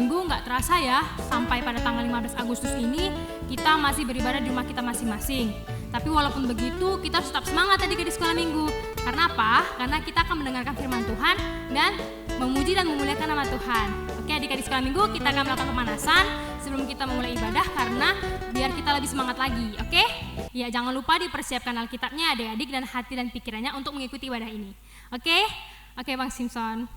Minggu, nggak terasa ya, sampai pada tanggal 15 Agustus ini kita masih beribadah di rumah kita masing-masing. Tapi walaupun begitu, kita harus tetap semangat adik-adik sekolah minggu. Karena apa? Karena kita akan mendengarkan firman Tuhan dan memuji dan memuliakan nama Tuhan. Oke, adik-adik sekolah minggu, kita akan melakukan pemanasan sebelum kita memulai ibadah karena biar kita lebih semangat lagi. Oke? Ya, jangan lupa dipersiapkan Alkitabnya adik-adik dan hati dan pikirannya untuk mengikuti ibadah ini. Oke? Oke, Bang Simpson.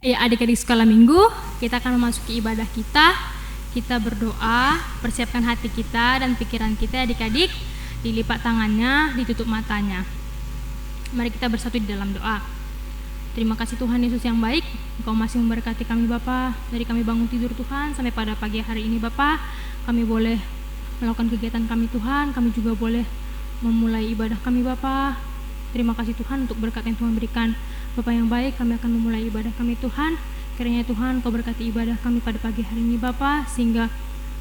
Ya, adik-adik sekolah minggu, kita akan memasuki ibadah kita. Kita berdoa, persiapkan hati kita dan pikiran kita adik-adik, dilipat tangannya, ditutup matanya. Mari kita bersatu di dalam doa. Terima kasih Tuhan Yesus yang baik, Engkau masih memberkati kami Bapa. Dari kami bangun tidur Tuhan sampai pada pagi hari ini Bapa, kami boleh melakukan kegiatan kami Tuhan, kami juga boleh memulai ibadah kami Bapa. Terima kasih Tuhan untuk berkat yang Tuhan berikan. Bapa yang baik, kami akan memulai ibadah kami Tuhan. Kiranya Tuhan Kau berkati ibadah kami pada pagi hari ini Bapa, sehingga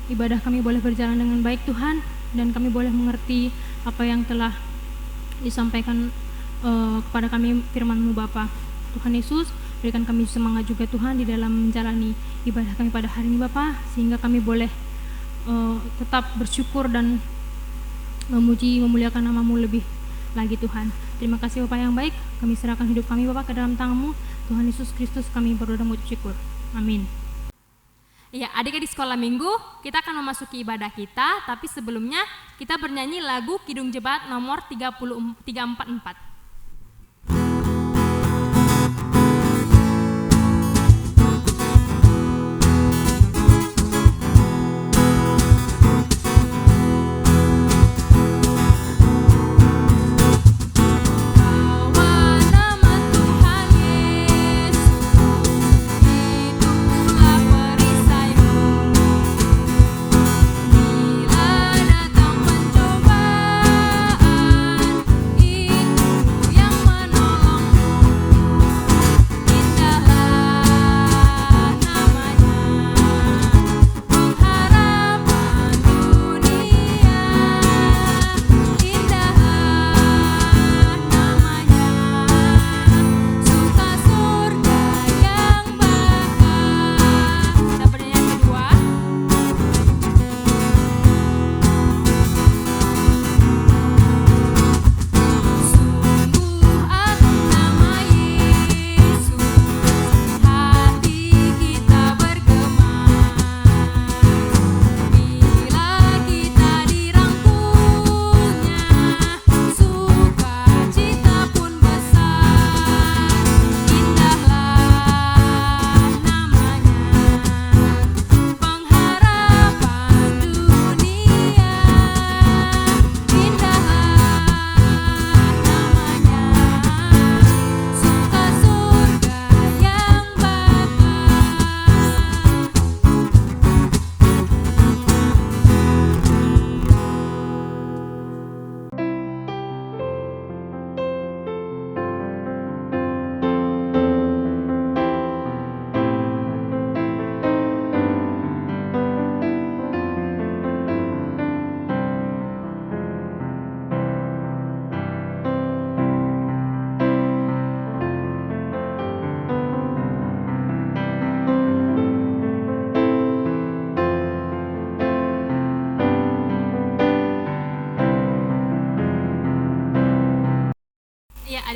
ibadah kami boleh berjalan dengan baik Tuhan, dan kami boleh mengerti apa yang telah disampaikan kepada kami firman-Mu Bapa. Tuhan Yesus, berikan kami semangat juga Tuhan di dalam menjalani ibadah kami pada hari ini Bapa, sehingga kami boleh tetap bersyukur dan memuji memuliakan nama-Mu lebih lagi Tuhan. Terima kasih Bapa yang baik, kami serahkan hidup kami Bapa ke dalam tangan-Mu. Tuhan Yesus Kristus, kami berdoa dan mengucap syukur. Amin. Ya, adik-adik sekolah minggu, kita akan memasuki ibadah kita, tapi sebelumnya kita bernyanyi lagu Kidung Jebat nomor 344. Bawa nama Tuhan Yesus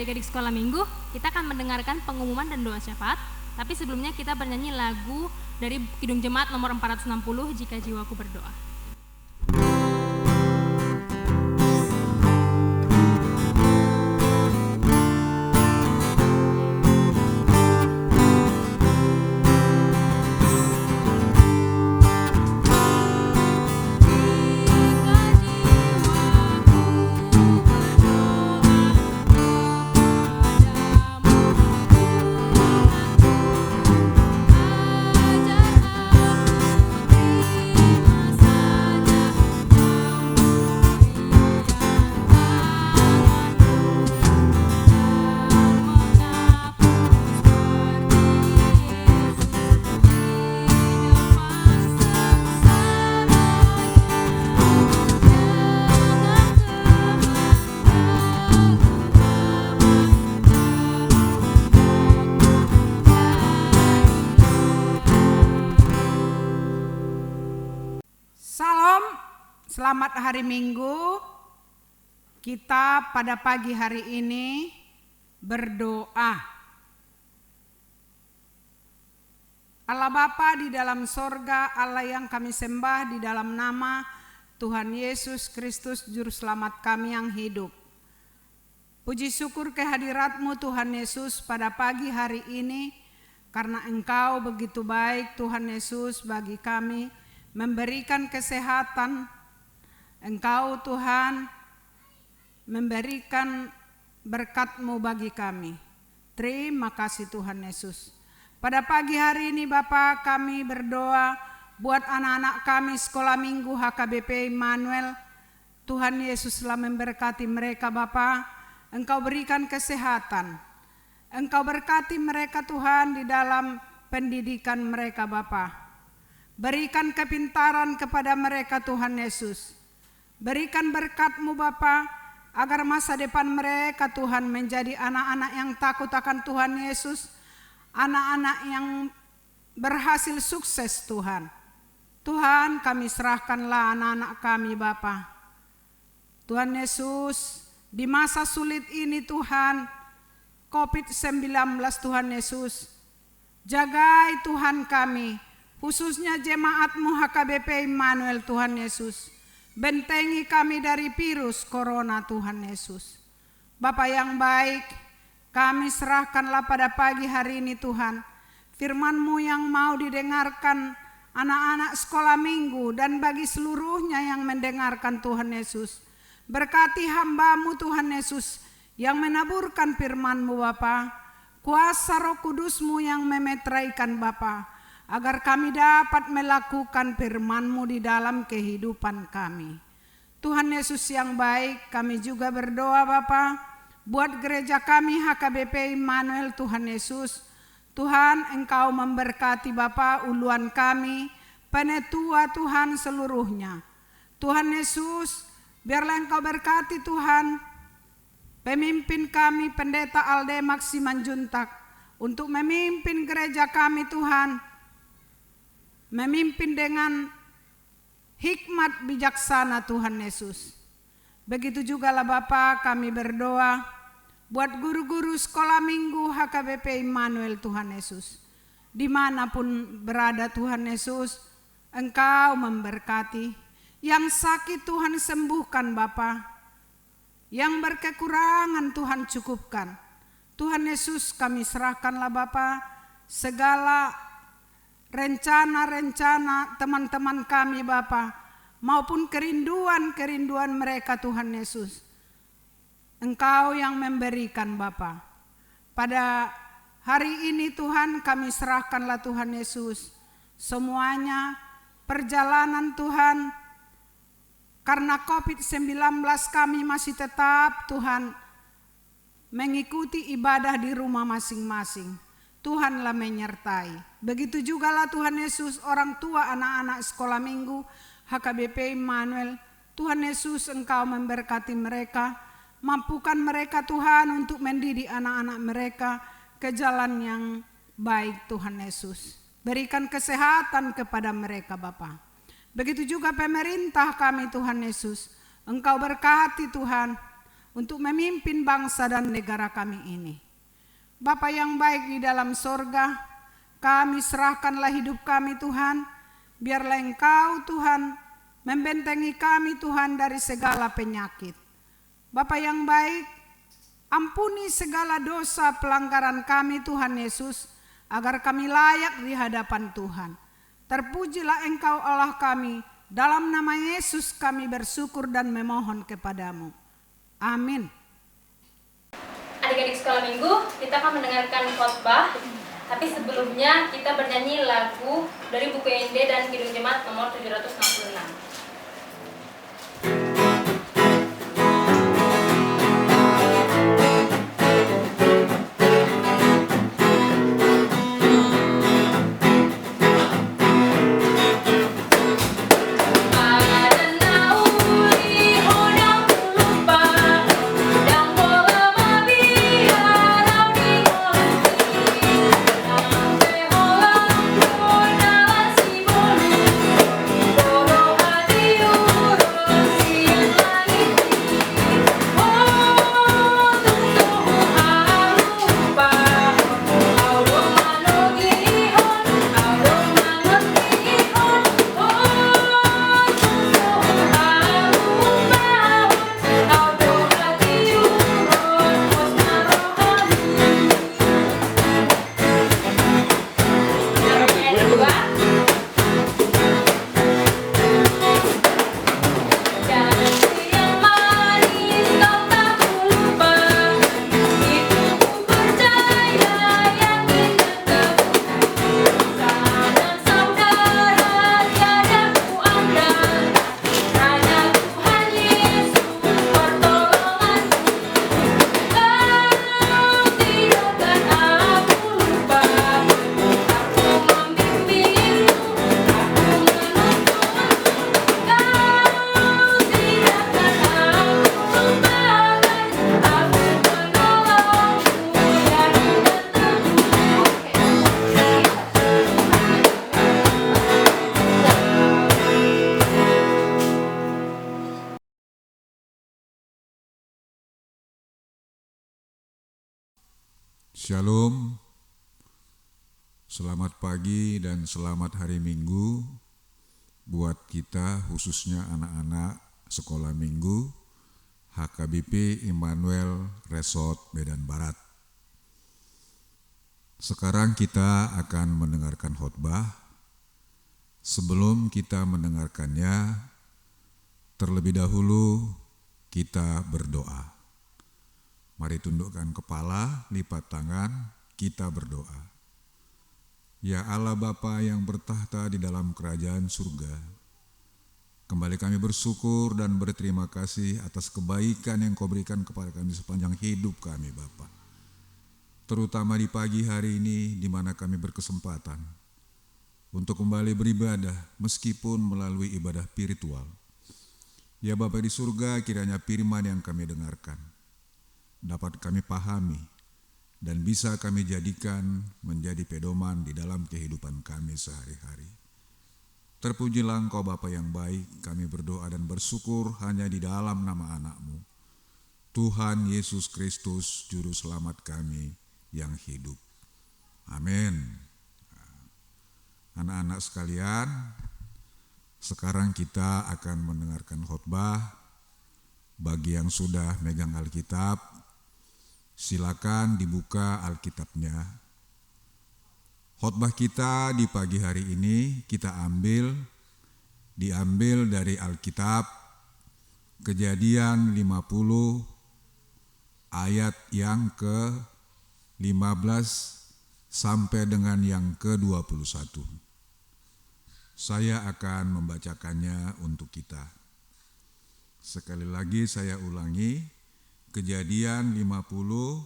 adik-adik sekolah minggu, kita akan mendengarkan pengumuman dan doa syafaat. Tapi sebelumnya kita bernyanyi lagu dari Kidung Jemaat nomor 460, Jika Jiwaku Berdoa. Selamat hari Minggu. Kita pada pagi hari ini berdoa. Allah Bapa di dalam sorga, Allah yang kami sembah di dalam nama Tuhan Yesus Kristus Juru Selamat kami yang hidup. Puji syukur kehadirat-Mu Tuhan Yesus pada pagi hari ini, karena Engkau begitu baik Tuhan Yesus bagi kami, memberikan kesehatan. Engkau Tuhan memberikan berkat-Mu bagi kami. Terima kasih Tuhan Yesus. Pada pagi hari ini Bapa, kami berdoa buat anak-anak kami sekolah minggu HKBP Immanuel. Tuhan Yesus telah memberkati mereka Bapa. Engkau berikan kesehatan. Engkau berkati mereka Tuhan di dalam pendidikan mereka Bapa. Berikan kepintaran kepada mereka Tuhan Yesus. Berikan berkat-Mu Bapa, agar masa depan mereka Tuhan menjadi anak-anak yang takut akan Tuhan Yesus, anak-anak yang berhasil sukses Tuhan. Tuhan, kami serahkanlah anak-anak kami Bapa. Tuhan Yesus, di masa sulit ini Tuhan, COVID-19 Tuhan Yesus, jagai Tuhan kami, khususnya jemaat-Mu HKBP Immanuel Tuhan Yesus. Bentengi kami dari virus corona Tuhan Yesus. Bapa yang baik, kami serahkanlah pada pagi hari ini Tuhan, firman-Mu yang mau didengarkan anak-anak sekolah minggu dan bagi seluruhnya yang mendengarkan Tuhan Yesus. Berkati hamba-Mu Tuhan Yesus yang menaburkan firman-Mu Bapa, kuasa Roh Kudus-Mu yang memeteraikan Bapa, agar kami dapat melakukan firman-Mu di dalam kehidupan kami. Tuhan Yesus yang baik, kami juga berdoa Bapa, buat gereja kami HKBP Immanuel Tuhan Yesus. Tuhan, Engkau memberkati Bapa uluan kami, penetua Tuhan seluruhnya. Tuhan Yesus, biarlah Engkau berkati Tuhan, pemimpin kami Pendeta Alde Maksimanjuntak, untuk memimpin gereja kami Tuhan, memimpin dengan hikmat bijaksana Tuhan Yesus. Begitu juga lah Bapa, kami berdoa buat guru-guru sekolah minggu HKBP Immanuel Tuhan Yesus. Dimanapun berada Tuhan Yesus, Engkau memberkati. Yang sakit Tuhan sembuhkan Bapa, yang berkekurangan Tuhan cukupkan. Tuhan Yesus, kami serahkanlah Bapa segala rencana-rencana teman-teman kami Bapa, maupun kerinduan-kerinduan mereka Tuhan Yesus. Engkau yang memberikan Bapa. Pada hari ini Tuhan, kami serahkanlah Tuhan Yesus semuanya, perjalanan Tuhan, karena COVID-19 kami masih tetap Tuhan mengikuti ibadah di rumah masing-masing. Tuhanlah menyertai. Begitu jugalah Tuhan Yesus orang tua anak-anak sekolah minggu HKBP Immanuel. Tuhan Yesus, Engkau memberkati mereka, mampukan mereka Tuhan untuk mendidik anak-anak mereka ke jalan yang baik Tuhan Yesus. Berikan kesehatan kepada mereka Bapa. Begitu juga pemerintah kami Tuhan Yesus, Engkau berkati Tuhan, untuk memimpin bangsa dan negara kami ini. Bapa yang baik di dalam sorga, kami serahkanlah hidup kami Tuhan, biarlah Engkau Tuhan membentengi kami Tuhan dari segala penyakit. Bapa yang baik, ampuni segala dosa pelanggaran kami Tuhan Yesus, agar kami layak di hadapan Tuhan. Terpujilah Engkau Allah kami, dalam nama Yesus kami bersyukur dan memohon kepadamu. Amin. Adik-adik sekolah minggu, kita akan mendengarkan khotbah. Tapi sebelumnya kita bernyanyi lagu dari buku ND dan Kidung Jemaat nomor 766. Shalom, selamat pagi dan selamat hari Minggu buat kita khususnya anak-anak sekolah minggu HKBP Immanuel Resort Medan Barat. Sekarang kita akan mendengarkan khotbah. Sebelum kita mendengarkannya, terlebih dahulu kita berdoa. Mari tundukkan kepala, lipat tangan, kita berdoa. Ya Allah Bapa yang bertahta di dalam kerajaan surga, kembali kami bersyukur dan berterima kasih atas kebaikan yang Kau berikan kepada kami sepanjang hidup kami Bapa. Terutama di pagi hari ini di mana kami berkesempatan untuk kembali beribadah meskipun melalui ibadah spiritual. Ya Bapa di surga, kiranya firman yang kami dengarkan dapat kami pahami dan bisa kami jadikan menjadi pedoman di dalam kehidupan kami sehari-hari. Terpujilah Engkau Bapa yang baik, kami berdoa dan bersyukur hanya di dalam nama anak-Mu, Tuhan Yesus Kristus, Juru Selamat kami yang hidup. Amin. Anak-anak sekalian, sekarang kita akan mendengarkan khotbah. Bagi yang sudah megang Alkitab, silakan dibuka Alkitabnya. Khotbah kita di pagi hari ini kita diambil dari Alkitab Kejadian 50 ayat yang ke-15 sampai dengan yang ke-21. Saya akan membacakannya untuk kita. Sekali lagi saya ulangi, Kejadian 50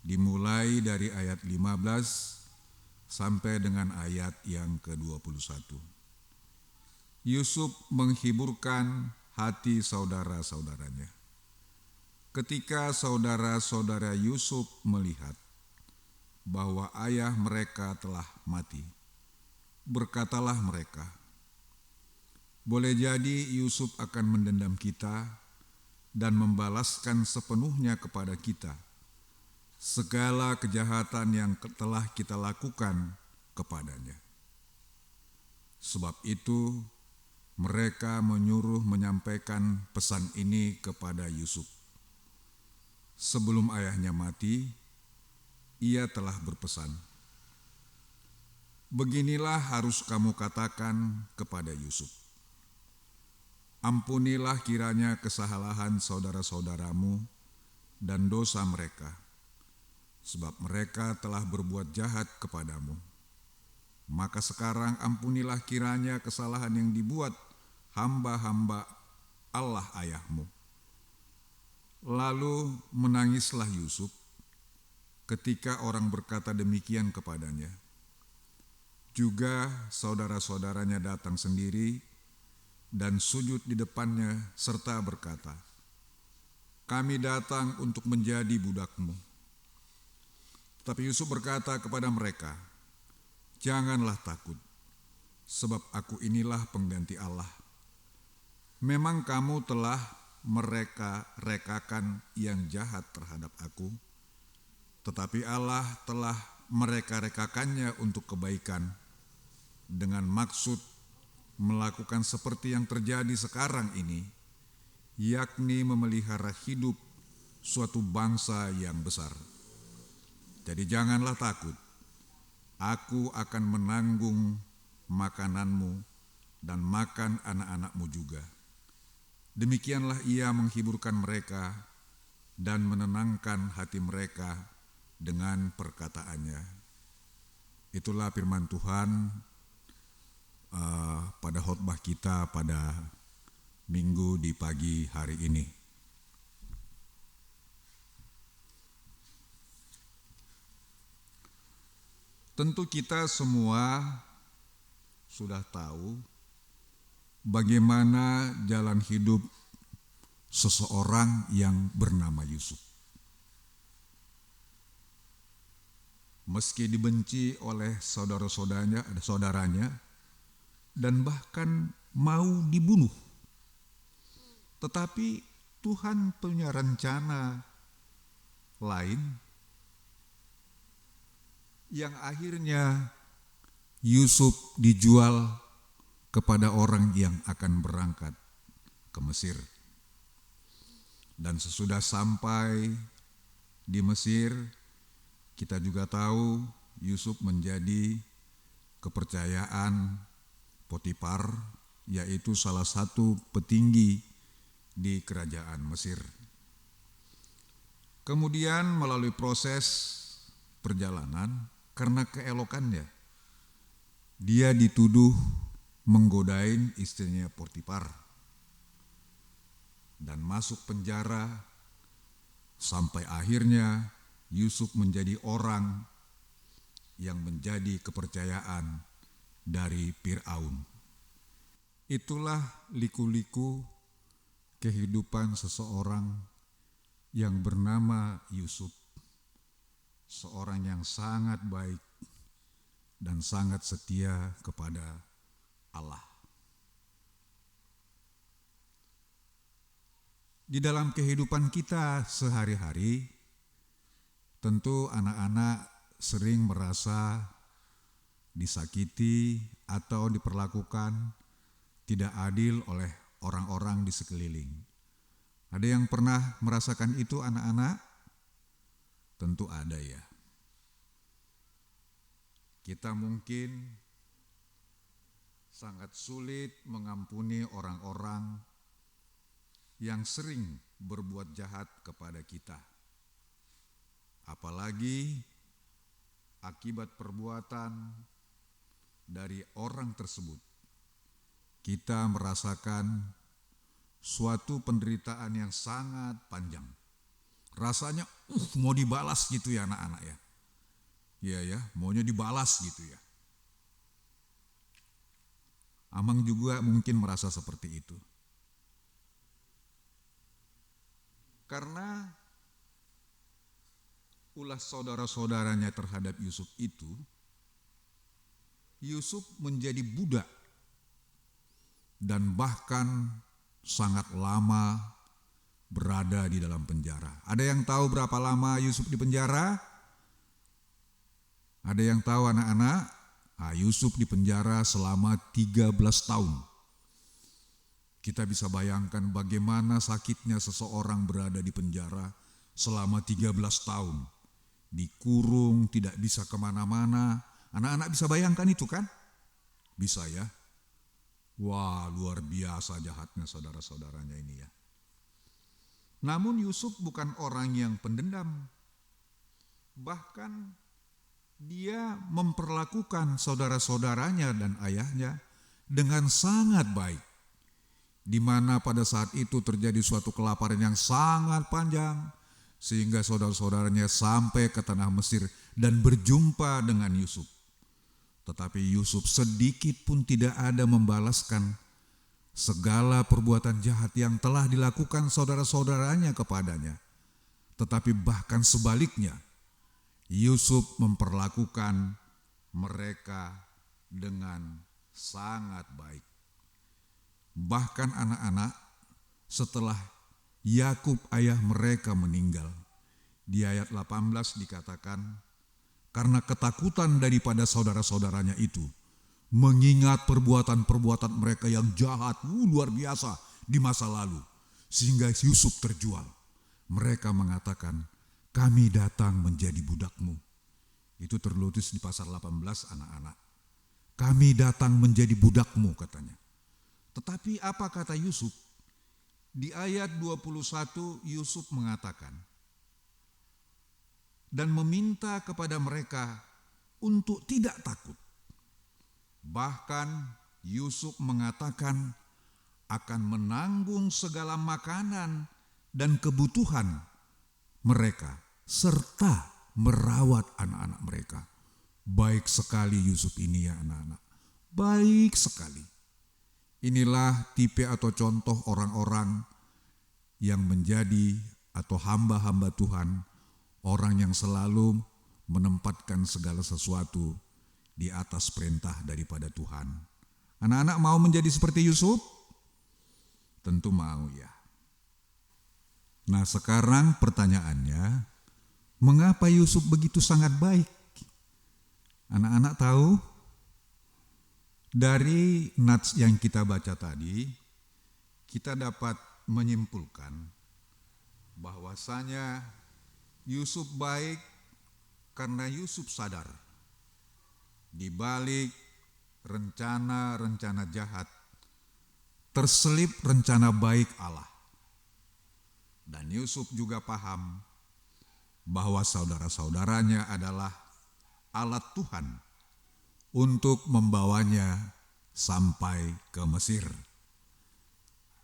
dimulai dari ayat 15 sampai dengan ayat yang ke-21. Yusuf menghiburkan hati saudara-saudaranya. Ketika saudara-saudara Yusuf melihat bahwa ayah mereka telah mati, berkatalah mereka, "Boleh jadi Yusuf akan mendendam kita dan membalaskan sepenuhnya kepada kita segala kejahatan yang telah kita lakukan kepadanya. Sebab itu mereka menyuruh menyampaikan pesan ini kepada Yusuf. Sebelum ayahnya mati, ia telah berpesan, "Beginilah harus kamu katakan kepada Yusuf. Ampunilah kiranya kesalahan saudara-saudaramu dan dosa mereka, sebab mereka telah berbuat jahat kepadamu. Maka sekarang ampunilah kiranya kesalahan yang dibuat hamba-hamba Allah ayahmu." Lalu menangislah Yusuf ketika orang berkata demikian kepadanya. Juga saudara-saudaranya datang sendiri dan sujud di depannya serta berkata, "Kami datang untuk menjadi budakmu." Tapi Yusuf berkata kepada mereka, "Janganlah takut, sebab aku inilah pengganti Allah. Memang kamu telah mereka-rekakan yang jahat terhadap aku, tetapi Allah telah mereka-rekakannya untuk kebaikan, dengan maksud melakukan seperti yang terjadi sekarang ini, yakni memelihara hidup suatu bangsa yang besar. Jadi janganlah takut, aku akan menanggung makananmu dan makan anak-anakmu juga." Demikianlah ia menghiburkan mereka dan menenangkan hati mereka dengan perkataannya. Itulah firman Tuhan pada khotbah kita pada minggu di pagi hari ini. Tentu kita semua sudah tahu bagaimana jalan hidup seseorang yang bernama Yusuf. Meski dibenci oleh saudaranya dan bahkan mau dibunuh, tetapi Tuhan punya rencana lain yang akhirnya Yusuf dijual kepada orang yang akan berangkat ke Mesir. Dan sesudah sampai di Mesir, kita juga tahu Yusuf menjadi kepercayaan Potifar, yaitu salah satu petinggi di kerajaan Mesir. Kemudian melalui proses perjalanan, karena keelokannya, dia dituduh menggodain istrinya Potifar dan masuk penjara sampai akhirnya Yusuf menjadi orang yang menjadi kepercayaan dari Firaun. Itulah liku-liku kehidupan seseorang yang bernama Yusuf, seorang yang sangat baik dan sangat setia kepada Allah. Di dalam kehidupan kita sehari-hari, tentu anak-anak sering merasa disakiti atau diperlakukan tidak adil oleh orang-orang di sekeliling. Ada yang pernah merasakan itu anak-anak? Tentu ada ya. Kita mungkin sangat sulit mengampuni orang-orang yang sering berbuat jahat kepada kita. Apalagi akibat perbuatan dari orang tersebut, kita merasakan suatu penderitaan yang sangat panjang. Rasanya mau dibalas gitu ya anak-anak ya. Iya ya, maunya dibalas gitu ya. Amang juga mungkin merasa seperti itu. Karena ulah saudara-saudaranya terhadap Yusuf itu, Yusuf menjadi budak dan bahkan sangat lama berada di dalam penjara. Ada yang tahu berapa lama Yusuf di penjara? Ada yang tahu anak-anak? Yusuf di penjara selama 13 tahun. Kita bisa bayangkan bagaimana sakitnya seseorang berada di penjara selama 13 tahun. Dikurung, tidak bisa kemana-mana. Anak-anak bisa bayangkan itu kan? Bisa ya? Wah, luar biasa jahatnya saudara-saudaranya ini ya. Namun Yusuf bukan orang yang pendendam. Bahkan dia memperlakukan saudara-saudaranya dan ayahnya dengan sangat baik. Di mana pada saat itu terjadi suatu kelaparan yang sangat panjang, sehingga saudara-saudaranya sampai ke tanah Mesir dan berjumpa dengan Yusuf. Tetapi Yusuf sedikit pun tidak ada membalaskan segala perbuatan jahat yang telah dilakukan saudara-saudaranya kepadanya. Tetapi bahkan sebaliknya, Yusuf memperlakukan mereka dengan sangat baik. Bahkan anak-anak, setelah Yakub ayah mereka meninggal, di ayat 18 dikatakan, karena ketakutan daripada saudara-saudaranya itu, mengingat perbuatan-perbuatan mereka yang jahat, luar biasa di masa lalu, sehingga Yusuf terjual. Mereka mengatakan, kami datang menjadi budakmu. Itu tertulis di pasal 18 anak-anak. Kami datang menjadi budakmu katanya. Tetapi apa kata Yusuf? Di ayat 21 Yusuf mengatakan, dan meminta kepada mereka untuk tidak takut. Bahkan Yusuf mengatakan akan menanggung segala makanan dan kebutuhan mereka serta merawat anak-anak mereka. Baik sekali Yusuf ini ya anak-anak, baik sekali. Inilah tipe atau contoh orang-orang yang menjadi atau hamba-hamba Tuhan, orang yang selalu menempatkan segala sesuatu di atas perintah daripada Tuhan. Anak-anak mau menjadi seperti Yusuf? Tentu mau ya. Nah sekarang pertanyaannya, mengapa Yusuf begitu sangat baik? Anak-anak tahu? Dari nats yang kita baca tadi, kita dapat menyimpulkan bahwasanya Yusuf baik karena Yusuf sadar di balik rencana-rencana jahat terselip rencana baik Allah. Dan Yusuf juga paham bahwa saudara-saudaranya adalah alat Tuhan untuk membawanya sampai ke Mesir.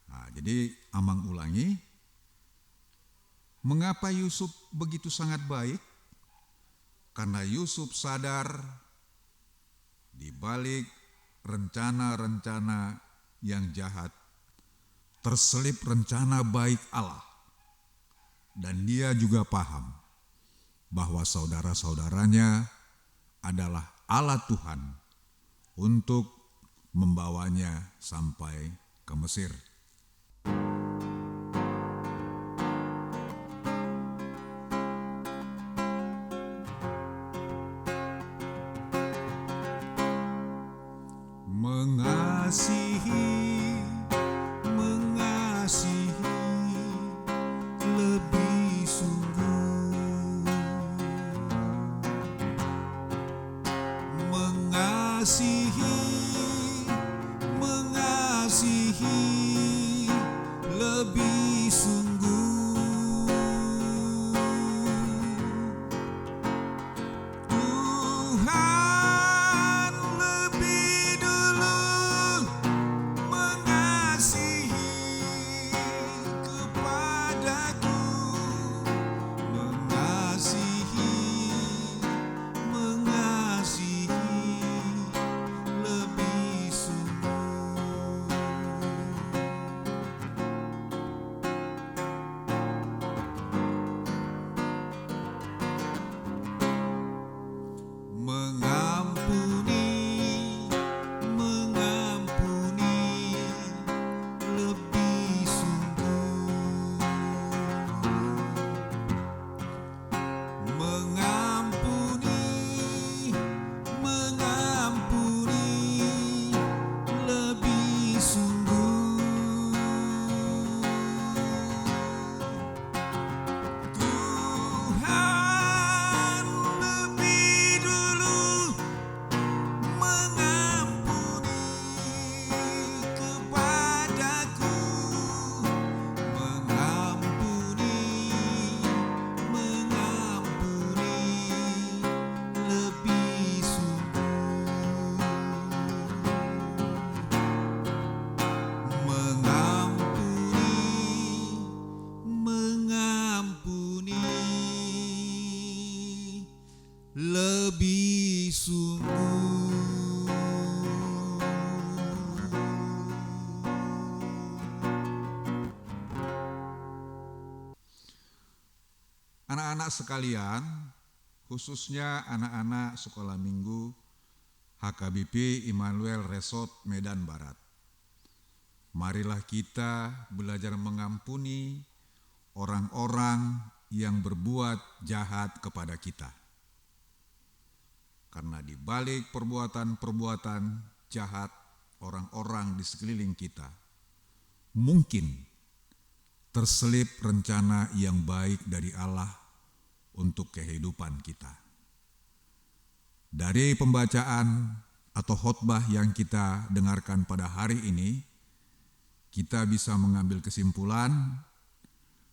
Nah, jadi Amang ulangi, mengapa Yusuf begitu sangat baik? Karena Yusuf sadar di balik rencana-rencana yang jahat terselip rencana baik Allah. Dan dia juga paham bahwa saudara-saudaranya adalah alat Tuhan untuk membawanya sampai ke Mesir. Mengasihi lebih sungguh, mengasihi lebih sungguh. Tuhan lebih dulu mengasihi kepadaku, mengasihi lebih sungguh. Anak-anak sekalian, khususnya anak-anak sekolah minggu HKBP Immanuel Resort Medan Barat. Marilah kita belajar mengampuni orang-orang yang berbuat jahat kepada kita. Karena di balik perbuatan-perbuatan jahat orang-orang di sekeliling kita, mungkin terselip rencana yang baik dari Allah untuk kehidupan kita. Dari pembacaan atau khotbah yang kita dengarkan pada hari ini, kita bisa mengambil kesimpulan.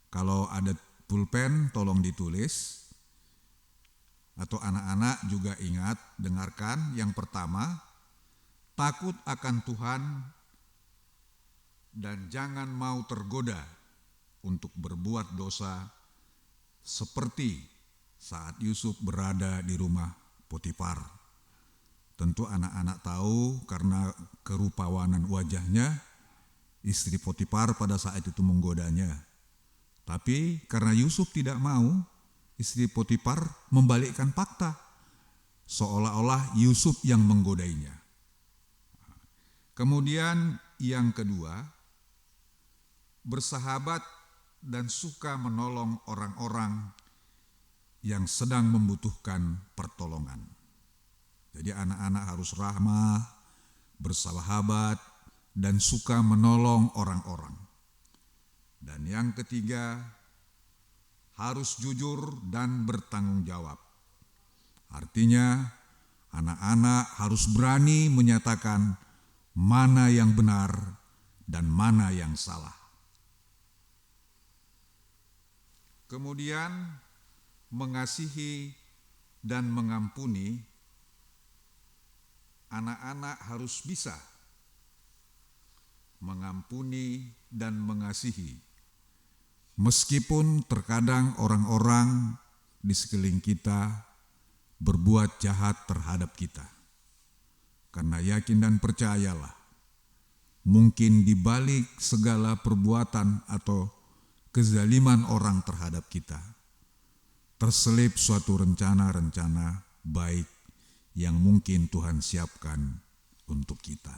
Kalau ada pulpen tolong ditulis, atau anak-anak juga ingat dengarkan. Yang pertama, takut akan Tuhan dan jangan mau tergoda untuk berbuat dosa seperti saat Yusuf berada di rumah Potifar. Tentu anak-anak tahu karena kerupawanan wajahnya, istri Potifar pada saat itu menggodanya. Tapi karena Yusuf tidak mau, istri Potifar membalikkan fakta, seolah-olah Yusuf yang menggodainya. Kemudian yang kedua, bersahabat dan suka menolong orang-orang yang sedang membutuhkan pertolongan. Jadi anak-anak harus ramah, bersahabat, dan suka menolong orang-orang. Dan yang ketiga, harus jujur dan bertanggung jawab. Artinya, anak-anak harus berani menyatakan mana yang benar dan mana yang salah. Kemudian, mengasihi dan mengampuni. Anak-anak harus bisa mengampuni dan mengasihi. Meskipun terkadang orang-orang di sekeliling kita berbuat jahat terhadap kita. Karena yakin dan percayalah, mungkin di balik segala perbuatan atau kezaliman orang terhadap kita, terselip suatu rencana-rencana baik yang mungkin Tuhan siapkan untuk kita.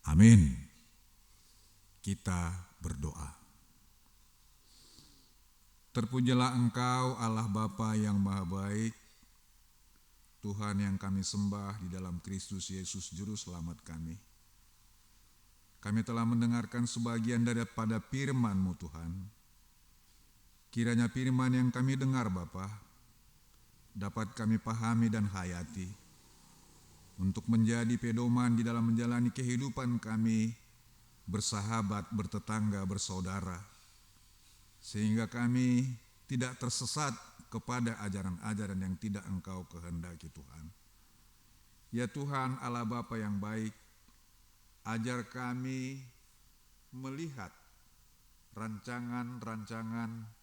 Amin. Kita berdoa. Terpujilah Engkau Allah Bapa yang Maha Baik, Tuhan yang kami sembah di dalam Kristus Yesus Juru Selamat kami. Kami telah mendengarkan sebagian daripada firman-Mu Tuhan. Kiranya firman yang kami dengar Bapa dapat kami pahami dan hayati untuk menjadi pedoman di dalam menjalani kehidupan kami bersahabat, bertetangga, bersaudara. Sehingga kami tidak tersesat kepada ajaran-ajaran yang tidak Engkau kehendaki Tuhan. Ya Tuhan Allah Bapa yang baik, ajar kami melihat rancangan-rancangan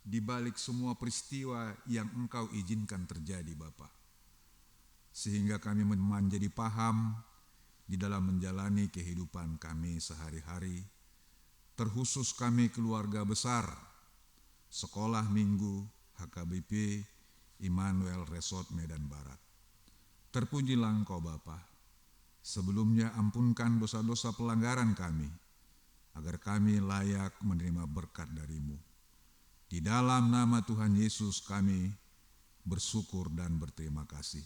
di balik semua peristiwa yang Engkau izinkan terjadi Bapa. Sehingga kami menjadi paham di dalam menjalani kehidupan kami sehari-hari. Terkhusus kami keluarga besar Sekolah Minggu HKBP Immanuel Resort Medan Barat. Terpujilah Engkau Bapa. Sebelumnya ampunkan dosa-dosa pelanggaran kami, agar kami layak menerima berkat dari-Mu. Di dalam nama Tuhan Yesus kami bersyukur dan berterima kasih.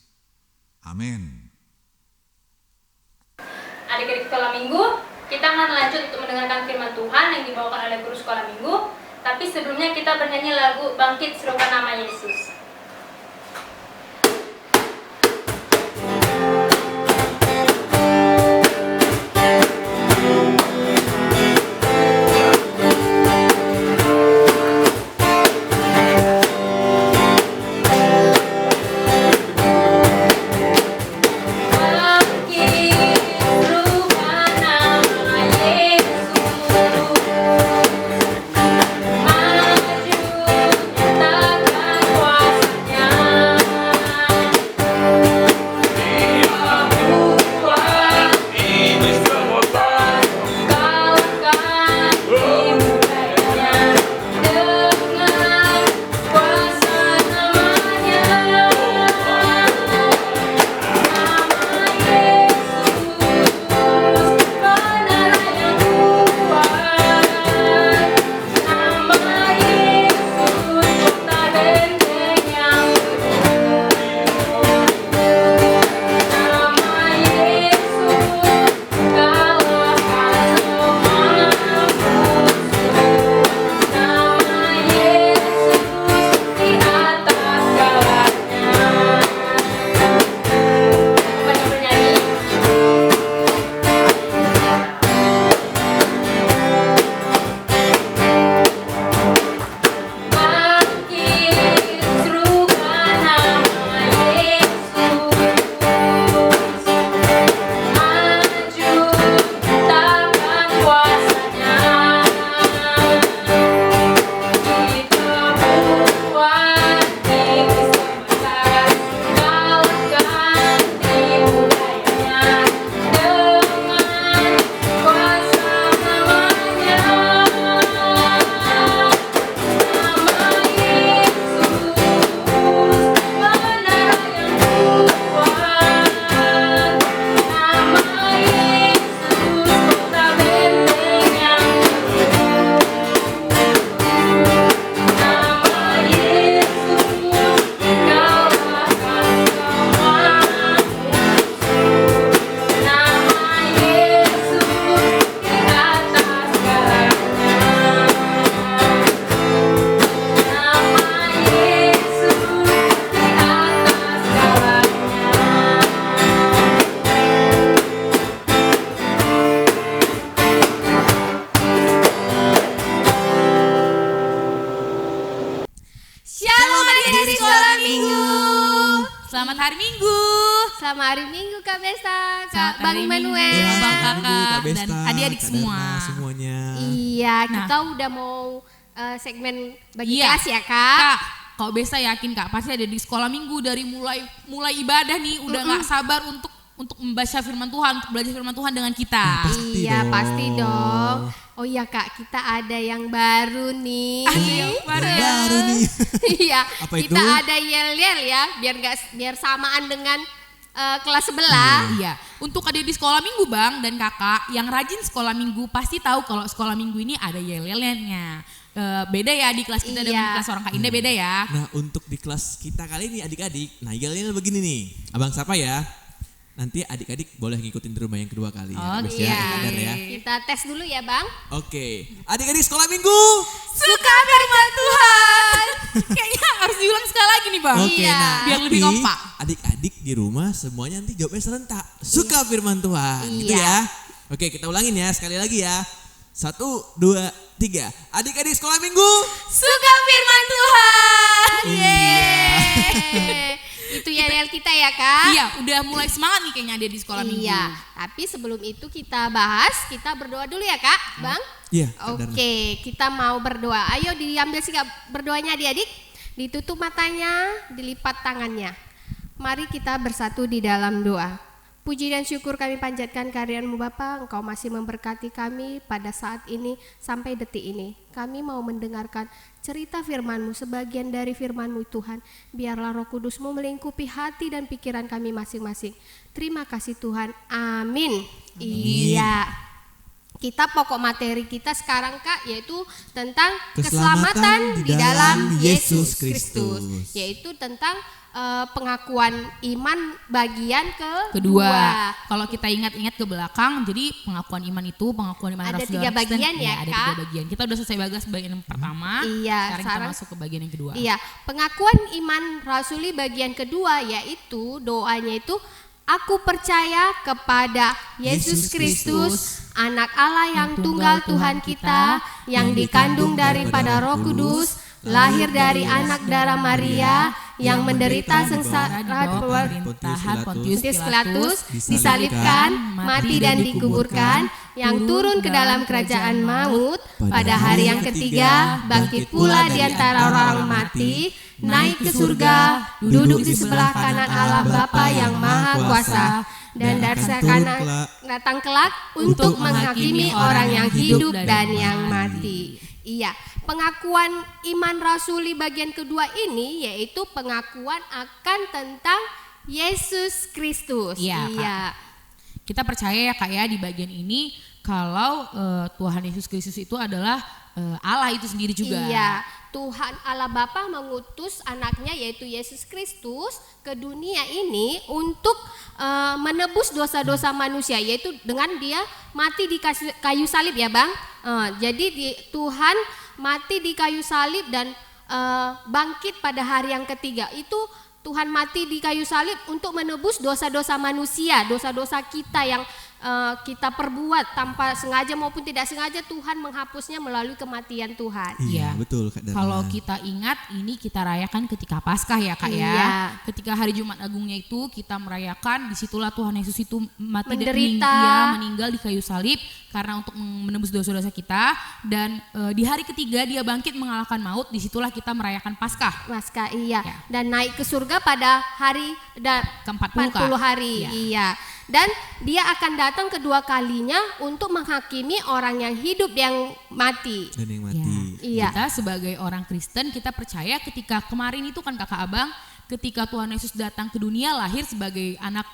Amin. Adik-adik sekolah minggu, kita akan lanjut untuk mendengarkan firman Tuhan yang dibawakan oleh guru sekolah minggu. Tapi sebelumnya kita bernyanyi lagu Bangkit Serukan Nama Yesus. Kuasa Kak Besta, Selamat Kak Bang hari Immanuel. Minggu, Ya, Bang selamat Kakak, Minggu, Kak dan Besta, adik-adik Kak semua. Darna, semuanya. Iya, Nah. kita udah mau segmen bagi Iya. kelas ya Kak. Kak, kalau Besta yakin Kak pasti ada di sekolah minggu dari mulai ibadah nih udah nggak sabar untuk membaca firman Tuhan, untuk belajar firman Tuhan dengan kita. Pasti Iya dong. pasti dong. Oh iya Kak, kita ada yang baru nih. Baru nih. Iya, Apa kita itu? ada yel-yel ya, biar samaan dengan kelas sebelah. Iya, untuk adik di sekolah minggu Bang dan Kakak yang rajin sekolah minggu pasti tahu kalau sekolah minggu ini ada yel-yelnya. Beda ya di kelas kita dengan Iya. kelas orang Kak Indah beda ya. Nah, untuk di kelas kita kali ini adik-adik, nah yel-yel begini nih. Abang siapa ya? Nanti adik-adik boleh ngikutin di rumah yang kedua kali ya. Kak Besta, Iya. Kak Kadar ya. Kita tes dulu ya Bang. Oke, adik-adik sekolah minggu. Suka firman Tuhan. Kayaknya harus diulang sekali lagi nih Bang. Oke, Iya. nah Biar lebih tapi kompak. adik-adik di rumah semuanya nanti jawabnya serentak. Suka firman Tuhan, gitu Iya. ya. Oke, kita ulangin ya sekali lagi ya. 1, 2, 3. Adik-adik sekolah minggu. Suka firman Tuhan. Yeay. Itu yel-yel kita ya Kak. Iya, udah mulai semangat nih kayaknya dia di sekolah minggu. Iya, tapi sebelum itu kita bahas, kita berdoa dulu ya Kak, Bang. Iya, Kak Darna. Oke, kita mau berdoa. Ayo diambil sikap berdoanya adik-adik. Ditutup matanya, dilipat tangannya. Mari kita bersatu di dalam doa. Puji dan syukur kami panjatkan kehadiran-Mu Bapa, Engkau masih memberkati kami pada saat ini sampai detik ini. Kami mau mendengarkan cerita firman-Mu, sebagian dari firman-Mu Tuhan. Biarlah Roh Kudus-Mu melingkupi hati dan pikiran kami masing-masing. Terima kasih Tuhan. Amin. Iya. Kita pokok materi kita sekarang Kak yaitu tentang keselamatan di dalam Yesus Kristus, yaitu tentang pengakuan iman bagian Kedua, kalau kita ingat-ingat ke belakang, jadi pengakuan iman itu, pengakuan iman Ada Rasul 3 Kristen, bagian ya, ada Kak? 3 bagian. Kita udah selesai bagas bagian yang pertama, Iya, sekarang kita sekarang- masuk ke bagian yang kedua. Iya, pengakuan iman rasuli bagian kedua yaitu doanya itu aku percaya kepada Yesus Kristus, anak Allah yang tunggal Tuhan kita, yang dikandung daripada Roh Kudus, lahir dari anak darah Maria, yang menderita sengsara di bawah pemerintahan Pontius Pilatus, disalibkan, mati dan dikuburkan, yang turun ke dalam kerajaan maut, pada hari yang ketiga bangkit pula di antara orang mati, naik ke surga, duduk di sebelah kanan Allah Bapa yang Maha Kuasa, dan dari kanan datang kelak untuk menghakimi orang yang hidup dan yang mati. Iya, pengakuan iman rasuli bagian kedua ini yaitu pengakuan akan tentang Yesus Kristus. Iya, Kak. Kita percaya ya Kak ya di bagian ini kalau Tuhan Yesus Kristus itu adalah Allah itu sendiri juga. Iya, Tuhan Allah Bapa mengutus anaknya yaitu Yesus Kristus ke dunia ini untuk menebus dosa-dosa manusia, yaitu dengan dia mati di kayu salib ya Bang. Jadi Tuhan mati di kayu salib dan bangkit pada hari yang ketiga. Itu Tuhan mati di kayu salib untuk menebus dosa-dosa manusia, dosa-dosa kita yang kita perbuat tanpa sengaja maupun tidak sengaja. Tuhan menghapusnya melalui kematian Tuhan. Iya, Iya. betul Kak Darna. Kalau kita ingat ini kita rayakan ketika Paskah ya Kak ya. Iya. Ketika hari Jumat Agungnya itu kita merayakan, disitulah Tuhan Yesus itu mati dan Menderita. meninggal di kayu salib karena untuk menebus dosa-dosa kita, dan di hari ketiga dia bangkit mengalahkan maut. Disitulah kita merayakan Paskah. Paskah, iya. Ya. Dan naik ke surga pada hari Ke-40, Kak. 40 hari. Iya. Iya. Dan dia akan datang kedua kalinya untuk menghakimi orang yang hidup yang mati. Dan yang Ya. mati. Iya. Kita sebagai orang Kristen kita percaya ketika kemarin itu kan Kakak Abang, ketika Tuhan Yesus datang ke dunia lahir sebagai anak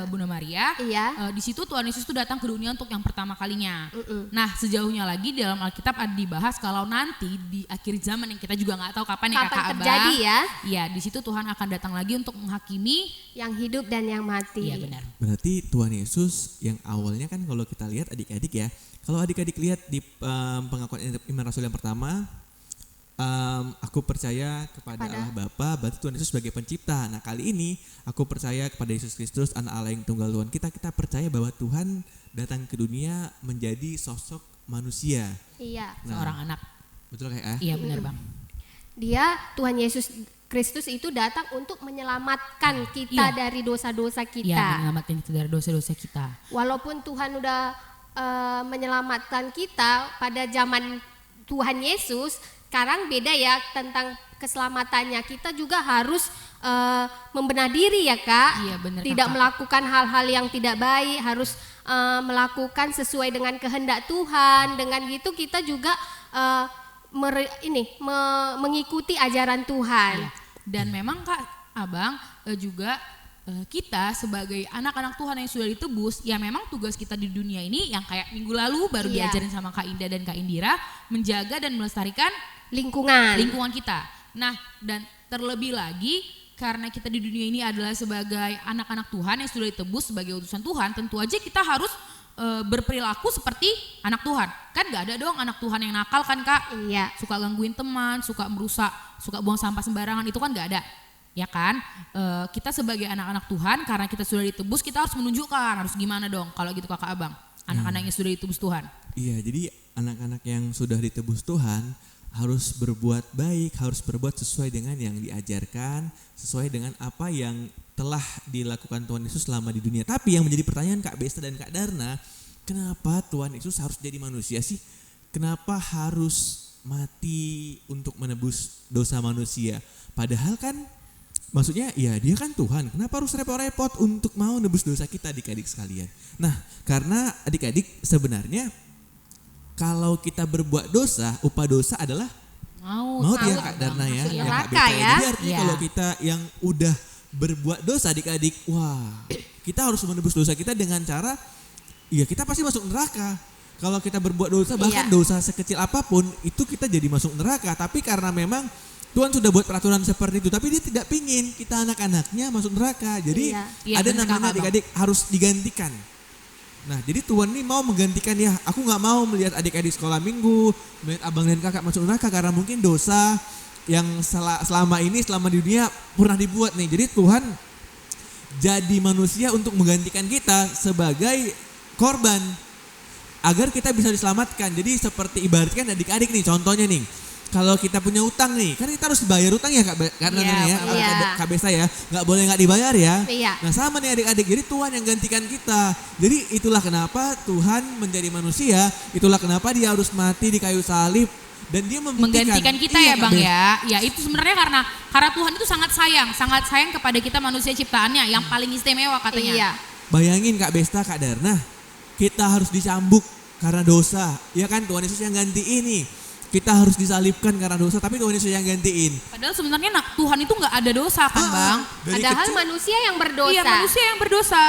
Bunda Maria, Iya. di situ Tuhan Yesus itu datang ke dunia untuk yang pertama kalinya. Nah sejauhnya lagi di dalam Alkitab ada dibahas kalau nanti di akhir zaman yang kita juga nggak tahu kapan ya Kapan Kakak Abang. terjadi ya? Iya, di situ Tuhan akan datang lagi untuk menghakimi. Yang hidup dan yang mati. Iya benar. Berarti Tuhan Yesus yang awalnya kan kalau kita lihat adik-adik ya, kalau adik-adik lihat di pengakuan iman Rasul yang pertama, aku percaya kepada Allah Bapa, berarti Tuhan Yesus sebagai pencipta. Nah kali ini aku percaya kepada Yesus Kristus, anak Allah yang tunggal Tuhan kita. Kita percaya bahwa Tuhan datang ke dunia menjadi sosok manusia. Iya. Nah, Seorang anak. Betul kayak Iya benar Bang. Dia Tuhan Yesus Kristus itu datang untuk menyelamatkan kita Iya. dari dosa-dosa Ya, kita. menyelamatkan kita dari dosa-dosa kita. Walaupun Tuhan udah menyelamatkan kita pada zaman Tuhan Yesus, sekarang beda ya tentang keselamatannya. Kita juga harus membenahi diri ya Kak. Iya, benar, Tidak Kakak. melakukan hal-hal yang tidak baik, harus melakukan sesuai dengan kehendak Tuhan. Dengan gitu kita juga mengikuti ajaran Tuhan. Iya. Dan memang Kak Abang juga kita sebagai anak-anak Tuhan yang sudah ditebus, ya memang tugas kita di dunia ini yang kayak minggu lalu baru Iya. diajarin sama Kak Indah dan Kak Indira, menjaga dan melestarikan Lingkungan. kita. Nah, dan terlebih lagi karena kita di dunia ini adalah sebagai anak-anak Tuhan yang sudah ditebus sebagai utusan Tuhan, tentu aja kita harus berperilaku seperti anak Tuhan. Kan gak ada dong anak Tuhan yang nakal kan Kak? Iya. Suka gangguin teman, suka merusak, suka buang sampah sembarangan, itu kan gak ada. Ya kan, kita sebagai anak-anak Tuhan karena kita sudah ditebus, kita harus menunjukkan harus gimana dong kalau gitu Kakak Abang, anak-anak yang sudah ditebus Tuhan. Iya, jadi anak-anak yang sudah ditebus Tuhan harus berbuat baik, harus berbuat sesuai dengan yang diajarkan, sesuai dengan apa yang telah dilakukan Tuhan Yesus selama di dunia. Tapi yang menjadi pertanyaan Kak Besta dan Kak Darna, kenapa Tuhan Yesus harus jadi manusia sih? Kenapa harus mati untuk menebus dosa manusia? Padahal kan maksudnya ya dia kan Tuhan, kenapa harus repot-repot untuk mau nebus dosa kita adik-adik sekalian? Nah, karena adik-adik sebenarnya kalau kita berbuat dosa, upah dosa adalah maut ya Kak Darna ya. Iya. Kak Neraka Beta ya. Jadi artinya Iya. kalau kita yang udah berbuat dosa adik-adik, wah kita harus menebus dosa kita dengan cara, ya kita pasti masuk neraka. Kalau kita berbuat dosa, bahkan Iya. dosa sekecil apapun, itu kita jadi masuk neraka. Tapi karena memang Tuhan sudah buat peraturan seperti itu, tapi dia tidak pingin kita anak-anaknya masuk neraka. Jadi Iya. Iya, ada benar, namanya Kakak, Bang. adik-adik harus digantikan. Nah, jadi Tuhan ini mau menggantikan ya. Aku nggak mau melihat adik-adik sekolah minggu, melihat abang dan kakak masuk neraka karena mungkin dosa yang selama di dunia pernah dibuat nih. Jadi Tuhan jadi manusia untuk menggantikan kita sebagai korban agar kita bisa diselamatkan. Jadi seperti ibaratkan adik-adik nih, contohnya nih. Kalau kita punya utang nih, kan kita harus bayar utang ya karena Iya, ya, iya. Kak Besta ya, nggak boleh nggak dibayar ya. Iya. Nah sama nih adik-adik, jadi Tuhan yang gantikan kita. Jadi itulah kenapa Tuhan menjadi manusia, itulah kenapa dia harus mati di kayu salib dan dia Menggantikan kita Iya, ya Kak Bang Besta. ya. Ya itu sebenarnya karena Tuhan itu sangat sayang kepada kita manusia ciptaannya yang paling istimewa katanya. Iya. Bayangin Kak Besta, Kak Darna, kita harus dicambuk karena dosa. Ya kan Tuhan Yesus yang ganti ini. Kita harus disalibkan karena dosa, tapi Tuhan Yesus yang gantiin. Padahal sebenarnya Tuhan itu nggak ada dosa kan Bang? Dari Padahal kecil, manusia yang berdosa. Iya manusia yang berdosa.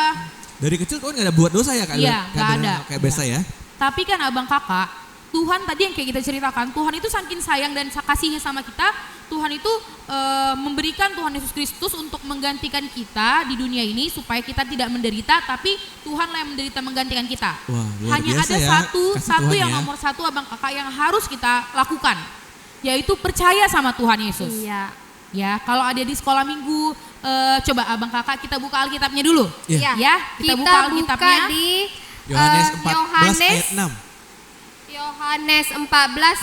dari kecil Tuhan gak ada buat dosa ya Kak? Iya, Kak nggak Darna, ada. Kak Besta ya. Tapi kan abang kakak, Tuhan tadi yang kayak kita ceritakan, Tuhan itu saking sayang dan kasihnya sama kita, Tuhan itu memberikan Tuhan Yesus Kristus untuk menggantikan kita di dunia ini supaya kita tidak menderita, tapi Tuhanlah yang menderita menggantikan kita. Wah, luar Hanya biasa ada ya, satu kasih Tuhan yang ya. nomor satu abang kakak yang harus kita lakukan, yaitu percaya sama Tuhan Yesus. Iya. Ya, kalau ada di sekolah minggu, coba abang kakak kita buka Alkitabnya dulu. Iya. Ya, kita buka Alkitabnya. di Yohanes 14 Yohanes ayat 6. Yohanes 14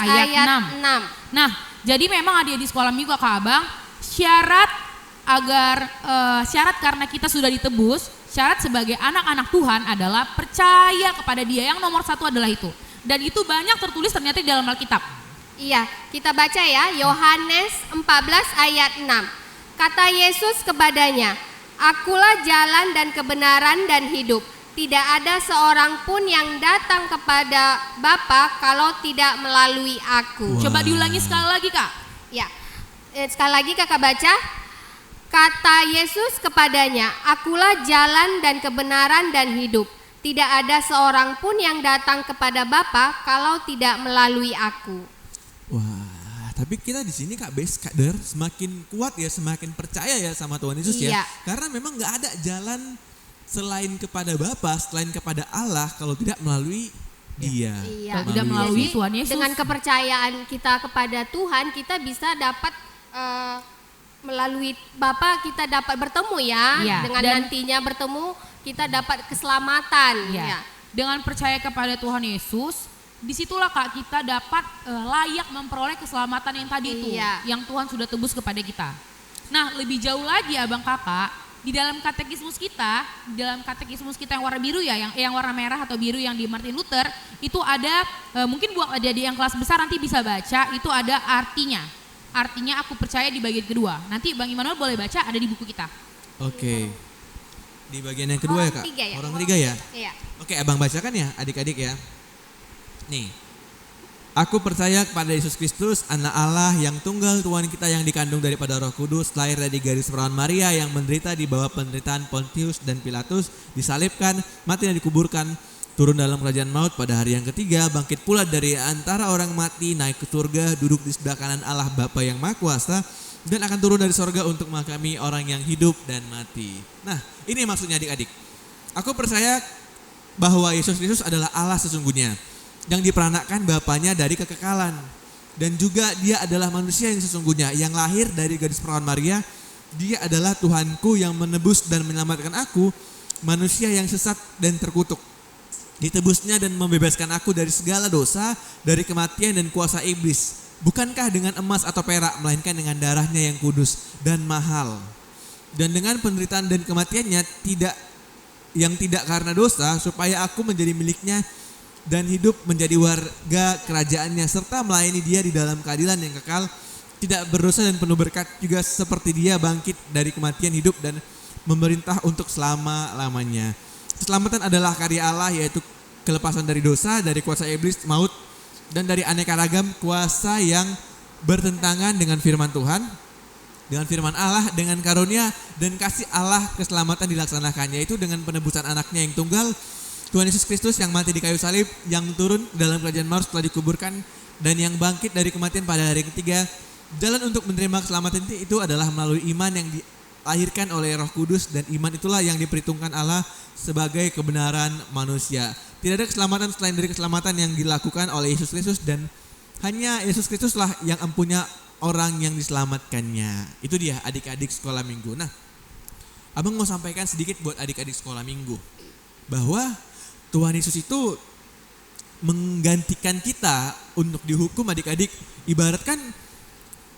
Ayat ayat 6. 6. Nah, jadi memang ada di sekolah minggu Kak Abang, syarat karena kita sudah ditebus, syarat sebagai anak-anak Tuhan adalah percaya kepada Dia. Yang nomor satu adalah itu. Dan itu banyak tertulis ternyata di dalam Alkitab. Iya, kita baca ya, Yohanes 14 ayat 6. Kata Yesus kepadanya, "Akulah jalan dan kebenaran dan hidup. Tidak ada seorang pun yang datang kepada Bapa kalau tidak melalui aku." Wah. Coba diulangi sekali lagi Kak. Ya, sekali lagi kakak baca. Kata Yesus kepadanya, "Akulah jalan dan kebenaran dan hidup. Tidak ada seorang pun yang datang kepada Bapa kalau tidak melalui aku." Wah, tapi kita di sini Kak Bes, Kak Der, semakin kuat ya, semakin percaya ya sama Tuhan Yesus ya. Iya. Karena memang nggak ada jalan selain kepada Bapa, selain kepada Allah kalau tidak melalui Dia. Iya. Kalau tidak melalui Jadi, Tuhan Yesus. dengan kepercayaan kita kepada Tuhan, kita bisa dapat melalui Bapa kita dapat bertemu ya. Iya. Dengan Dan- nantinya bertemu kita dapat keselamatan. Ya. Ya. Dengan percaya kepada Tuhan Yesus, disitulah Kak kita dapat layak memperoleh keselamatan yang tadi itu, Iya. yang Tuhan sudah tebus kepada kita. Nah, lebih jauh lagi Abang Kakak, di dalam katekismus kita, yang warna biru ya, yang warna merah atau biru yang di Martin Luther, itu ada mungkin buat adik-adik yang kelas besar nanti bisa baca, itu ada artinya. Artinya aku percaya di bagian kedua. Nanti Bang Immanuel boleh baca, ada di buku kita. Oke. Di bagian yang kedua ya Kak? Orang ketiga ya? Iya. Oke, Abang bacakan ya adik-adik ya. Nih. Aku percaya kepada Yesus Kristus, anak Allah yang tunggal, Tuhan kita yang dikandung daripada Roh Kudus, lahir dari garis perawan Maria, yang menderita di bawah penderitaan Pontius dan Pilatus, disalibkan, mati dan dikuburkan, turun dalam kerajaan maut, pada hari yang ketiga bangkit pula dari antara orang mati, naik ke surga, duduk di sebelah kanan Allah Bapa yang Maha Kuasa, dan akan turun dari sorga untuk menghakimi orang yang hidup dan mati. Nah, ini maksudnya adik-adik. Aku percaya bahwa Yesus Kristus adalah Allah sesungguhnya, yang diperanakkan Bapanya dari kekekalan. Dan juga dia adalah manusia yang sesungguhnya, yang lahir dari gadis perawan Maria. Dia adalah Tuhanku yang menebus dan menyelamatkan aku, manusia yang sesat dan terkutuk. Ditebusnya dan membebaskan aku dari segala dosa, dari kematian dan kuasa iblis. Bukankah dengan emas atau perak, melainkan dengan darahnya yang kudus dan mahal. Dan dengan penderitaan dan kematiannya yang tidak karena dosa, supaya aku menjadi miliknya dan hidup menjadi warga kerajaannya, serta melayani dia di dalam keadilan yang kekal, tidak berdosa dan penuh berkat, juga seperti dia bangkit dari kematian, hidup dan memerintah untuk selama-lamanya. Keselamatan adalah karya Allah, yaitu kelepasan dari dosa, dari kuasa iblis, maut, dan dari aneka ragam kuasa yang bertentangan dengan firman Tuhan, dengan firman Allah, dengan karunia dan kasih Allah. Keselamatan dilaksanakannya itu dengan penebusan anaknya yang tunggal, Tuhan Yesus Kristus, yang mati di kayu salib, yang turun dalam kerajaan maut setelah dikuburkan, dan yang bangkit dari kematian pada hari ketiga. Jalan untuk menerima keselamatan itu adalah melalui iman yang dilahirkan oleh Roh Kudus, dan iman itulah yang diperhitungkan Allah sebagai kebenaran manusia. Tidak ada keselamatan selain dari keselamatan yang dilakukan oleh Yesus Kristus, dan hanya Yesus Kristuslah yang empunya orang yang diselamatkannya. Itu dia adik-adik sekolah minggu. Nah, Abang mau sampaikan sedikit buat adik-adik sekolah minggu, bahwa Tuhan Yesus itu menggantikan kita untuk dihukum adik-adik. Ibaratkan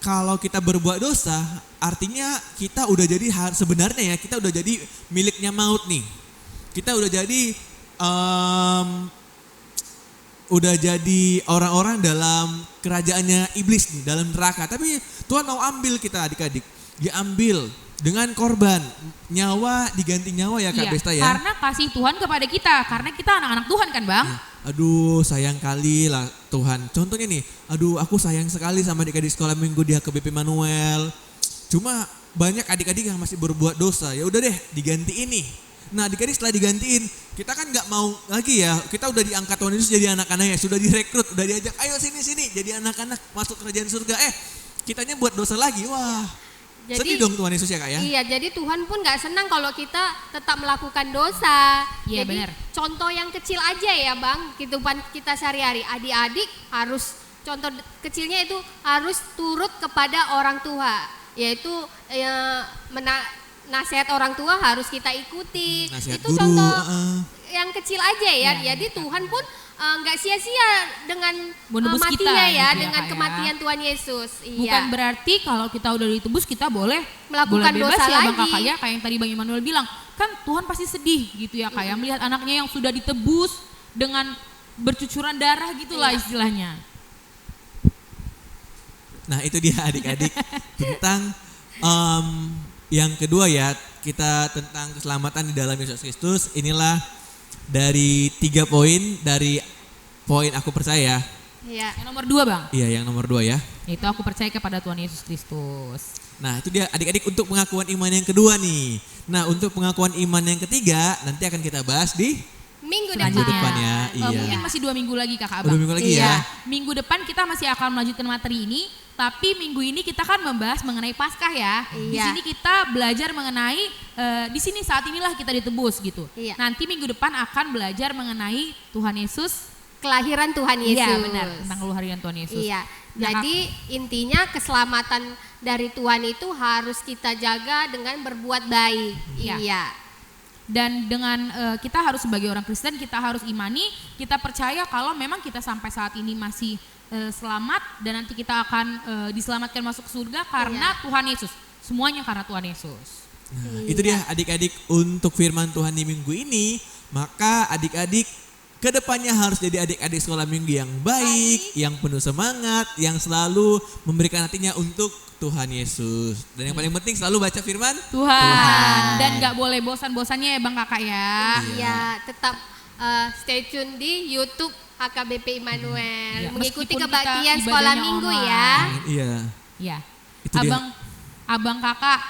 kalau kita berbuat dosa, artinya kita udah jadi, sebenarnya ya kita udah jadi miliknya maut nih. Kita udah jadi orang-orang dalam kerajaannya iblis nih, dalam neraka. Tapi Tuhan mau ambil kita adik-adik. Dia ambil dengan korban, nyawa diganti nyawa ya Kak Besta ya. Karena kasih Tuhan kepada kita, karena kita anak-anak Tuhan kan Bang. Aduh sayang kali lah Tuhan. Contohnya nih, aduh aku sayang sekali sama adik-adik sekolah minggu di HKBP Manuel. Cuma banyak adik-adik yang masih berbuat dosa. Ya udah deh diganti ini. Nah adik-adik setelah digantiin, kita kan gak mau lagi ya. Kita udah diangkat Tuhan Yesus jadi anak-anaknya, sudah direkrut, udah diajak ayo sini jadi anak-anak masuk kerajaan surga. Kitanya buat dosa lagi, wah. Jadi, sedih dong Tuhan Yesus ya Kak ya? Iya, jadi Tuhan pun gak senang kalau kita tetap melakukan dosa. Iya, jadi benar. contoh yang kecil aja ya Bang, kehidupan kita sehari-hari. Adik-adik harus, contoh kecilnya itu harus turut kepada orang tua. Yaitu nasihat orang tua harus kita ikuti. Nasihat itu guru, contoh yang kecil aja ya. Iya, Jadi Tuhan pun nggak sia-sia dengan Menebus matinya kita, ya, gitu dengan Kak, ya. kematian Tuhan Yesus. Bukan berarti kalau kita udah ditebus kita boleh Melakukan bebas dosa ya Bang lagi. Kakak ya, kayak yang tadi Bang Immanuel bilang, kan Tuhan pasti sedih gitu ya Kak ya, melihat anaknya yang sudah ditebus dengan bercucuran darah gitulah istilahnya. Nah itu dia adik-adik tentang yang kedua ya, kita tentang keselamatan di dalam Yesus Kristus. Inilah dari 3 poin dari poin aku percaya. Iya. Yang nomor 2 Bang, Iya yang nomor 2 ya. itu aku percaya kepada Tuhan Yesus Kristus. Nah itu dia adik-adik untuk pengakuan iman yang kedua nih. Nah untuk pengakuan iman yang ketiga nanti akan kita bahas di Minggu Selanjutnya. depan. depan ya. Iya. Mungkin masih 2 minggu lagi Kakak Udah Abang. minggu lagi Iya. ya. Minggu depan kita masih akan melanjutkan materi ini, tapi minggu ini kita kan membahas mengenai Paskah ya. Di Iya. sini kita belajar mengenai di sini saat inilah kita ditebus gitu. Iya. Nanti minggu depan akan belajar mengenai Tuhan Yesus. Kelahiran Tuhan Yesus. Iya benar, tentang kelahiran Tuhan Yesus. Iya. Yang Jadi intinya keselamatan dari Tuhan itu harus kita jaga dengan berbuat baik. Iya. Iya. Dan dengan kita harus sebagai orang Kristen kita harus imani, kita percaya kalau memang kita sampai saat ini masih selamat dan nanti kita akan diselamatkan masuk surga karena Tuhan Yesus. Semuanya karena Tuhan Yesus. Nah, itu dia adik-adik untuk firman Tuhan di minggu ini. Maka adik-adik kedepannya harus jadi adik-adik sekolah minggu yang baik, yang penuh semangat, yang selalu memberikan hatinya untuk Tuhan Yesus. Dan yang paling penting selalu baca firman Tuhan. Dan gak boleh bosan-bosannya ya Bang Kakak ya. Iya, tetap stay tune di YouTube HKBP Immanuel. Ya, Mengikuti meskipun kebaktian kita sekolah ibadahnya minggu online. ya. Iya. Ya. Itu dia. Abang Kakak,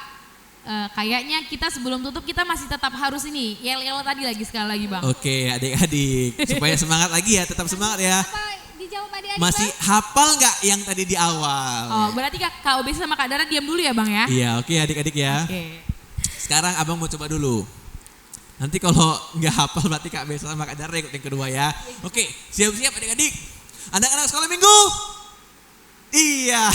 kayaknya kita sebelum tutup kita masih tetap harus ini yel-yel tadi lagi sekali lagi Bang. Oke adik-adik, supaya semangat lagi ya, tetap semangat ya. Apa dijawab adik-adik? Masih hafal nggak yang tadi di awal? Oh berarti Kak Obesi sama Kak Dara diam dulu ya Bang ya. Iya oke adik-adik ya. Oke. Sekarang abang mau coba dulu. Nanti kalau nggak hafal berarti Kak Besa sama Kak Dara ikut yang kedua ya. Oke siap-siap adik-adik. Anak-anak sekolah minggu. Iya.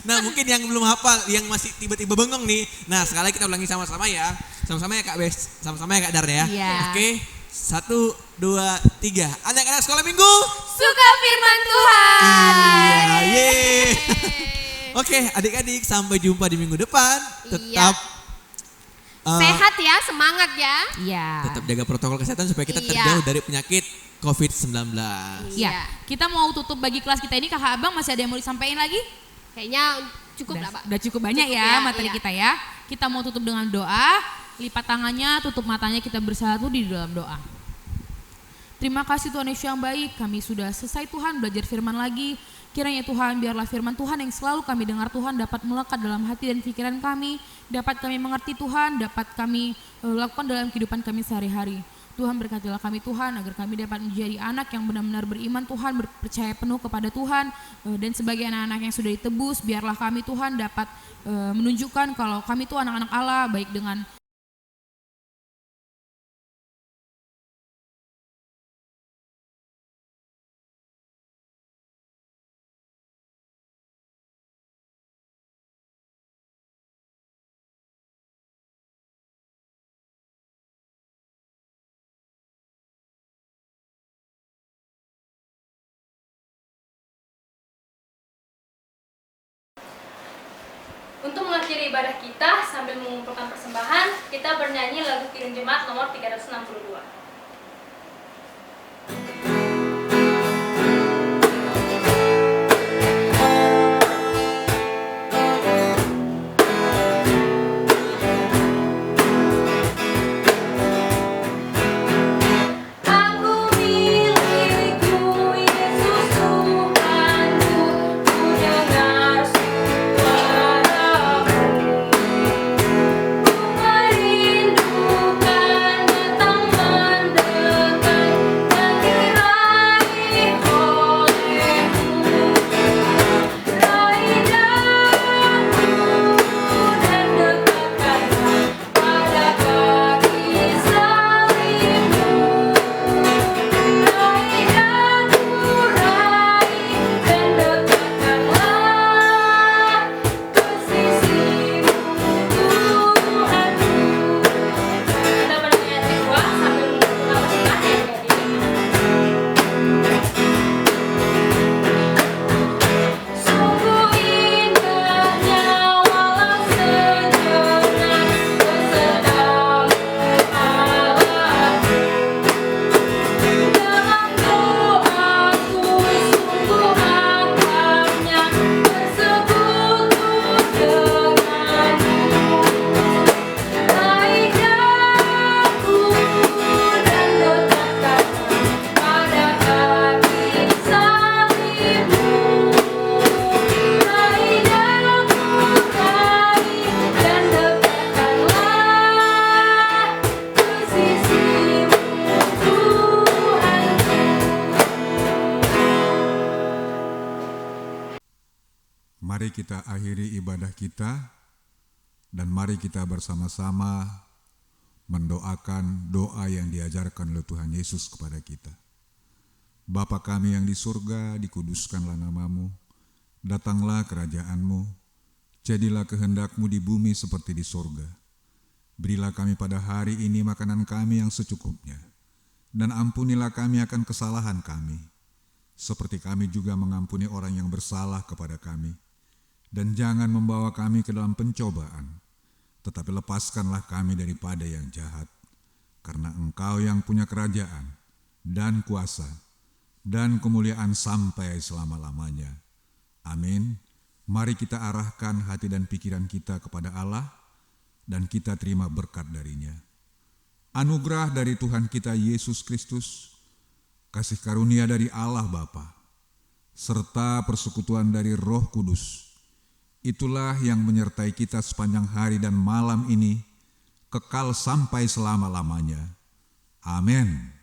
Nah mungkin yang belum hafal, yang masih tiba-tiba bengong nih. Nah sekali kita ulangi sama-sama ya. Sama-sama ya Kak Bes, sama-sama ya Kak Dar ya. Iya. Oke, 1, 2, 3. Anak-anak sekolah minggu. Suka firman Tuhan. Iya, yeay. Oke adik-adik sampai jumpa di minggu depan. Tetap Sehat ya, semangat ya. Iya. tetap jaga protokol kesehatan supaya kita Iya. terjauh dari penyakit COVID-19. Iya. Kita mau tutup bagi kelas kita ini Kakak Abang masih ada yang mau disampaikan lagi? Kayaknya cukup lah Pak. Udah cukup banyak Cukup ya ya, materi iya. kita ya. Kita mau tutup dengan doa, lipat tangannya, tutup matanya, kita bersatu di dalam doa. Terima kasih Tuhan Yesus yang baik, kami sudah selesai Tuhan belajar firman lagi. Kiranya Tuhan biarlah firman Tuhan yang selalu kami dengar Tuhan dapat melekat dalam hati dan pikiran kami. Dapat kami mengerti Tuhan, dapat kami lakukan dalam kehidupan kami sehari-hari. Tuhan berkatilah kami Tuhan agar kami dapat menjadi anak yang benar-benar beriman Tuhan, berpercaya penuh kepada Tuhan. Dan sebagai anak-anak yang sudah ditebus, biarlah kami Tuhan dapat menunjukkan kalau kami itu anak-anak Allah, baik dengan Untuk mengakhiri ibadah kita sambil mengumpulkan persembahan, kita bernyanyi lagu Kirim Jemaat nomor 362. Mari kita akhiri ibadah kita dan mari kita bersama-sama mendoakan doa yang diajarkan oleh Tuhan Yesus kepada kita. Bapa kami yang di surga, dikuduskanlah namamu, datanglah kerajaan-Mu, jadilah kehendak-Mu di bumi seperti di surga. Berilah kami pada hari ini makanan kami yang secukupnya, dan ampunilah kami akan kesalahan kami, seperti kami juga mengampuni orang yang bersalah kepada kami. dan jangan membawa kami ke dalam pencobaan, tetapi lepaskanlah kami daripada yang jahat. Karena Engkau yang punya kerajaan dan kuasa dan kemuliaan sampai selama-lamanya. Amin. Mari kita arahkan hati dan pikiran kita kepada Allah dan kita terima berkat darinya. Anugerah dari Tuhan kita Yesus Kristus, kasih karunia dari Allah Bapa, serta persekutuan dari Roh Kudus, itulah yang menyertai kita sepanjang hari dan malam ini, kekal sampai selama-lamanya. Amin.